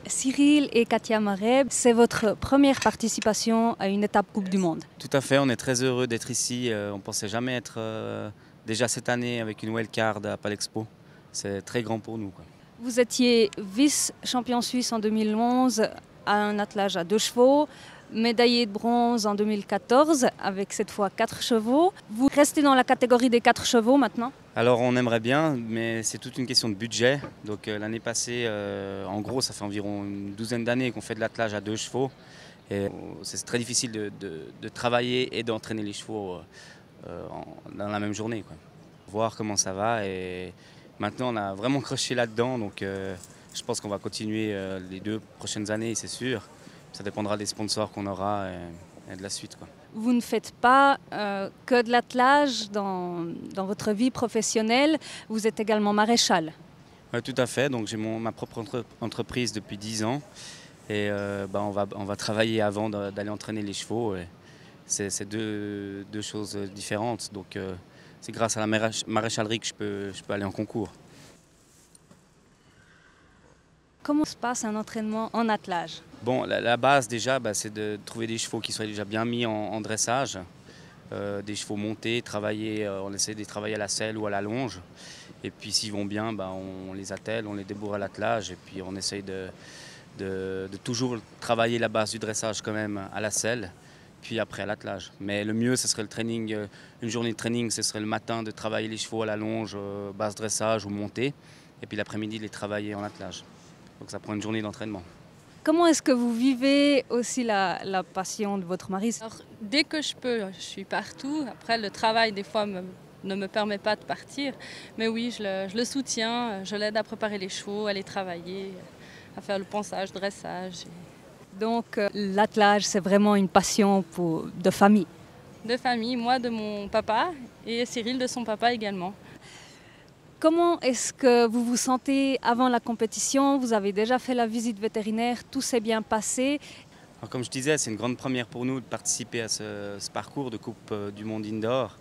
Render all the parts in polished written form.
Cyril et Katia Mareb, c'est votre première participation à une étape Coupe du Monde. Tout à fait, on est très heureux d'être ici. On ne pensait jamais être déjà cette année avec une wildcard à Palexpo. C'est très grand pour nous, quoi. Vous étiez vice-champion suisse en 2011 à un attelage à 2 chevaux, médaillé de bronze en 2014 avec cette fois 4 chevaux. Vous restez dans la catégorie des 4 chevaux maintenant? Alors on aimerait bien, mais c'est toute une question de budget. Donc l'année passée, en gros, ça fait environ une douzaine d'années qu'on fait de l'attelage à 2 chevaux. Et c'est très difficile de travailler et d'entraîner les chevaux dans la même journée, quoi. Voir comment ça va. Et maintenant, on a vraiment croché là-dedans. Donc je pense qu'on va continuer les 2 prochaines années, c'est sûr. Ça dépendra des sponsors qu'on aura et de la suite, quoi. Vous ne faites pas que de l'attelage dans votre vie professionnelle, vous êtes également maréchal. Ouais, tout à fait, donc j'ai ma propre entreprise depuis 10 ans et on va travailler avant d'aller entraîner les chevaux. C'est deux choses différentes, donc c'est grâce à la maréchalerie que je peux aller en concours. Comment se passe un entraînement en attelage? Bon, la base déjà, c'est de trouver des chevaux qui soient déjà bien mis en dressage, des chevaux montés, on essaie de les travailler à la selle ou à la longe. Et puis s'ils vont bien, on les attelle, on les débourre à l'attelage et puis on essaye de toujours travailler la base du dressage quand même à la selle, puis après à l'attelage. Mais le mieux, ce serait le training, une journée de training, ce serait le matin de travailler les chevaux à la longe, base dressage ou montée, et puis l'après-midi de les travailler en attelage. Donc ça prend une journée d'entraînement. Comment est-ce que vous vivez aussi la passion de votre mari? Alors, dès que je peux, je suis partout. Après, le travail, des fois, ne me permet pas de partir. Mais oui, je le soutiens, je l'aide à préparer les chevaux, à les travailler, à faire le ponçage, dressage. Donc l'attelage, c'est vraiment une passion de famille. De famille, moi de mon papa et Cyril de son papa également. Comment est-ce que vous vous sentez avant la compétition? Vous avez déjà fait la visite vétérinaire, tout s'est bien passé. Alors, comme je disais, c'est une grande première pour nous de participer à ce parcours de Coupe du Monde Indoor.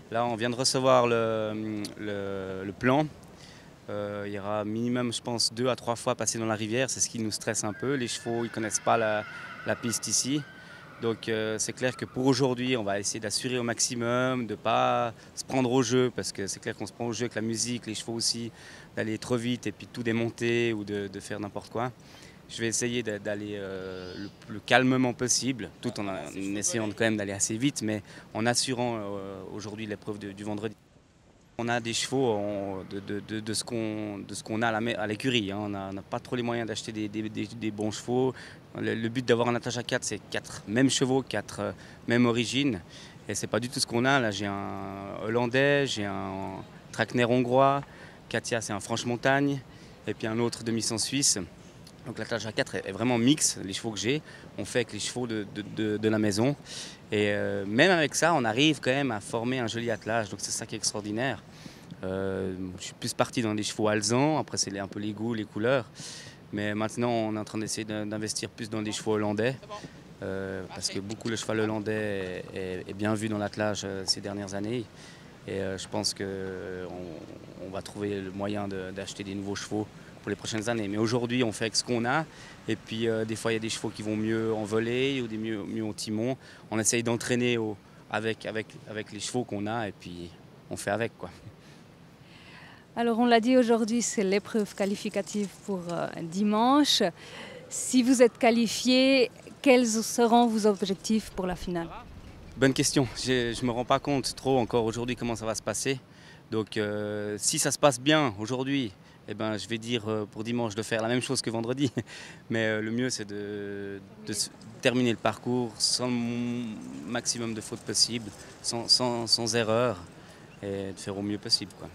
Là, on vient de recevoir le plan. Il y aura minimum, je pense, 2 à 3 fois passer dans la rivière. C'est ce qui nous stresse un peu. Les chevaux, ils ne connaissent pas la piste ici. Donc c'est clair que pour aujourd'hui, on va essayer d'assurer au maximum, de ne pas se prendre au jeu, parce que c'est clair qu'on se prend au jeu avec la musique, les chevaux aussi, d'aller trop vite et puis tout démonter ou de faire n'importe quoi. Je vais essayer d'aller le plus calmement possible, tout en essayant quand même d'aller assez vite, mais en assurant aujourd'hui l'épreuve du vendredi. On a des chevaux de ce qu'on a à l'écurie, hein. On n'a pas trop les moyens d'acheter des bons chevaux. Le but d'avoir un attelage à 4, c'est 4 mêmes chevaux, 4 mêmes origines. Et c'est pas du tout ce qu'on a. Là, j'ai un Hollandais, j'ai un Trakehner hongrois, Katia, c'est un Franche-Montagne, et puis un autre demi-sang suisse. Donc l'attelage à 4 est vraiment mix, les chevaux que j'ai, on fait avec les chevaux de la maison. Et même avec ça, on arrive quand même à former un joli attelage, donc c'est ça qui est extraordinaire. Je suis plus parti dans des chevaux alezans, après c'est un peu les goûts, les couleurs. Mais maintenant, on est en train d'essayer d'investir plus dans des chevaux hollandais, parce que beaucoup le cheval hollandais est bien vu dans l'attelage ces dernières années. Et je pense qu'on va trouver le moyen d'acheter des nouveaux chevaux pour les prochaines années. Mais aujourd'hui, on fait avec ce qu'on a. Et puis, des fois, il y a des chevaux qui vont mieux en volée ou mieux au timon. On essaye d'entraîner avec les chevaux qu'on a et puis on fait avec, quoi. Alors on l'a dit, aujourd'hui, c'est l'épreuve qualificative pour dimanche. Si vous êtes qualifié, quels seront vos objectifs pour la finale? Bonne question. Je ne me rends pas compte trop encore aujourd'hui comment ça va se passer. Donc si ça se passe bien aujourd'hui, eh ben, je vais dire pour dimanche de faire la même chose que vendredi. Mais le mieux, c'est de terminer le parcours sans le maximum de fautes possibles, sans erreur, et de faire au mieux possible, quoi.